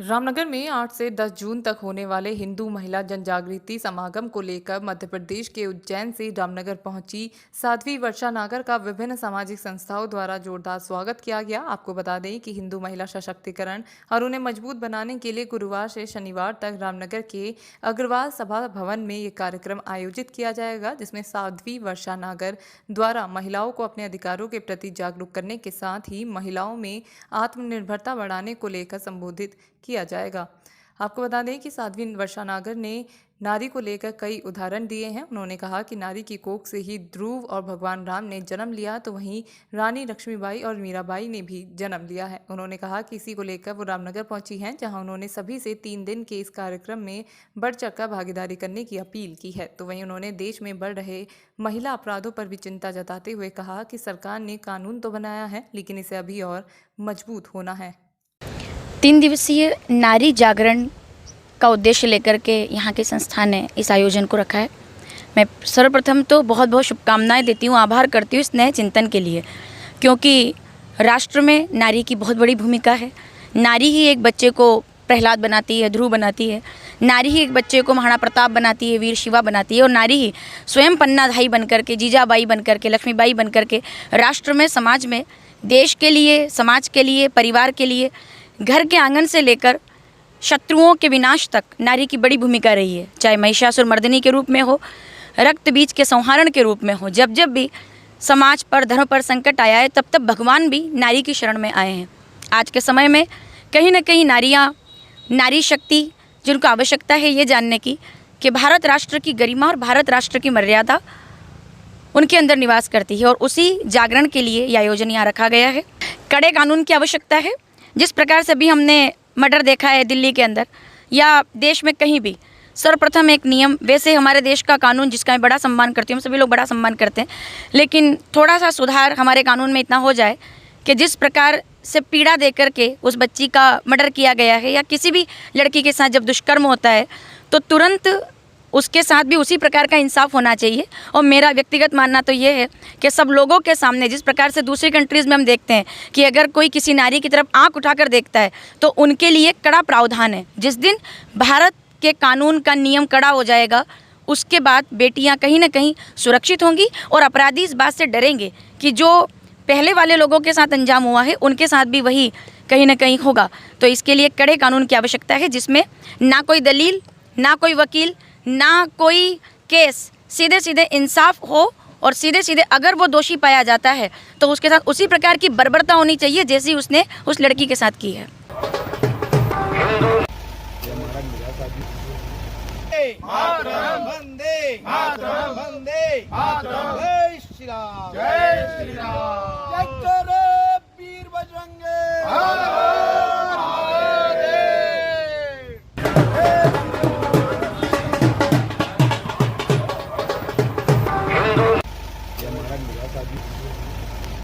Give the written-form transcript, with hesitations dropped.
रामनगर में 8 से 10 जून तक होने वाले हिंदू महिला जनजागृति समागम को लेकर मध्य प्रदेश के उज्जैन से रामनगर पहुंची साध्वी वर्षा नागर का विभिन्न सामाजिक संस्थाओं द्वारा जोरदार स्वागत किया गया। आपको बता दें कि हिंदू महिला सशक्तिकरण और उन्हें मजबूत बनाने के लिए गुरुवार से शनिवार तक रामनगर के अग्रवाल सभा भवन में ये कार्यक्रम आयोजित किया जाएगा, जिसमें साध्वी वर्षा नागर द्वारा महिलाओं को अपने अधिकारों के प्रति जागरूक करने के साथ ही महिलाओं में आत्मनिर्भरता बढ़ाने को लेकर संबोधित किया जाएगा। आपको बता दें कि साध्वी वर्षा नागर ने नारी को लेकर कई उदाहरण दिए हैं। उन्होंने कहा कि नारी की कोख से ही ध्रुव और भगवान राम ने जन्म लिया, तो वहीं रानी लक्ष्मीबाई और मीराबाई ने भी जन्म लिया है। उन्होंने कहा कि इसी को लेकर वो रामनगर पहुंची हैं, जहां उन्होंने सभी से 3 दिन के इस कार्यक्रम में बढ़ चढ़कर भागीदारी करने की अपील की है। तो वहीं उन्होंने देश में बढ़ रहे महिला अपराधों पर भी चिंता जताते हुए कहा कि सरकार ने कानून तो बनाया है, लेकिन इसे अभी और मजबूत होना है। 3 दिवसीय नारी जागरण का उद्देश्य लेकर के यहाँ की संस्था ने इस आयोजन को रखा है। मैं सर्वप्रथम तो बहुत बहुत शुभकामनाएं देती हूँ, आभार करती हूँ इस नए चिंतन के लिए, क्योंकि राष्ट्र में नारी की बहुत बड़ी भूमिका है। नारी ही एक बच्चे को प्रहलाद बनाती है, ध्रुव बनाती है। नारी ही एक बच्चे को महाराणा प्रताप बनाती है, वीर शिवा बनाती है। और नारी ही स्वयं पन्नाधाई बन करके, जीजाबाई बन करके, लक्ष्मीबाई बन करके राष्ट्र में, समाज में, देश के लिए, समाज के लिए, परिवार के लिए, घर के आंगन से लेकर शत्रुओं के विनाश तक नारी की बड़ी भूमिका रही है। चाहे महिषासुर मर्दिनी के रूप में हो, रक्त बीज के संहारण के रूप में हो, जब जब भी समाज पर, धर्म पर संकट आया है, तब तब भगवान भी नारी की शरण में आए हैं। आज के समय में कहीं ना कहीं नारियां, नारी शक्ति जिनको आवश्यकता है ये जानने की कि भारत राष्ट्र की गरिमा और भारत राष्ट्र की मर्यादा उनके अंदर निवास करती है, और उसी जागरण के लिए यह आयोजन यहाँ रखा गया है। कड़े कानून की आवश्यकता है। जिस प्रकार से भी हमने मर्डर देखा है दिल्ली के अंदर या देश में कहीं भी, सर्वप्रथम एक नियम, वैसे हमारे देश का कानून जिसका मैं बड़ा सम्मान करती हूँ, सभी लोग बड़ा सम्मान करते हैं, लेकिन थोड़ा सा सुधार हमारे कानून में इतना हो जाए कि जिस प्रकार से पीड़ा देकर के उस बच्ची का मर्डर किया गया है, या किसी भी लड़की के साथ जब दुष्कर्म होता है, तो तुरंत उसके साथ भी उसी प्रकार का इंसाफ होना चाहिए। और मेरा व्यक्तिगत मानना तो ये है कि सब लोगों के सामने, जिस प्रकार से दूसरी कंट्रीज़ में हम देखते हैं कि अगर कोई किसी नारी की तरफ आंख उठाकर देखता है तो उनके लिए कड़ा प्रावधान है। जिस दिन भारत के कानून का नियम कड़ा हो जाएगा, उसके बाद बेटियां कहीं ना कहीं सुरक्षित होंगी और अपराधी इस बात से डरेंगे कि जो पहले वाले लोगों के साथ अंजाम हुआ है उनके साथ भी वही कहीं ना कहीं होगा। तो इसके लिए कड़े कानून की आवश्यकता है, जिसमें ना कोई दलील, ना कोई वकील, ना कोई केस, सीधे सीधे इंसाफ हो, और सीधे सीधे अगर वो दोषी पाया जाता है तो उसके साथ उसी प्रकार की बर्बरता होनी चाहिए जैसी उसने उस लड़की के साथ की है। मातरम वंदे मातरम, वंदे मातरम, जय श्री राम, जय श्री राम, जय वीर बजरंगे।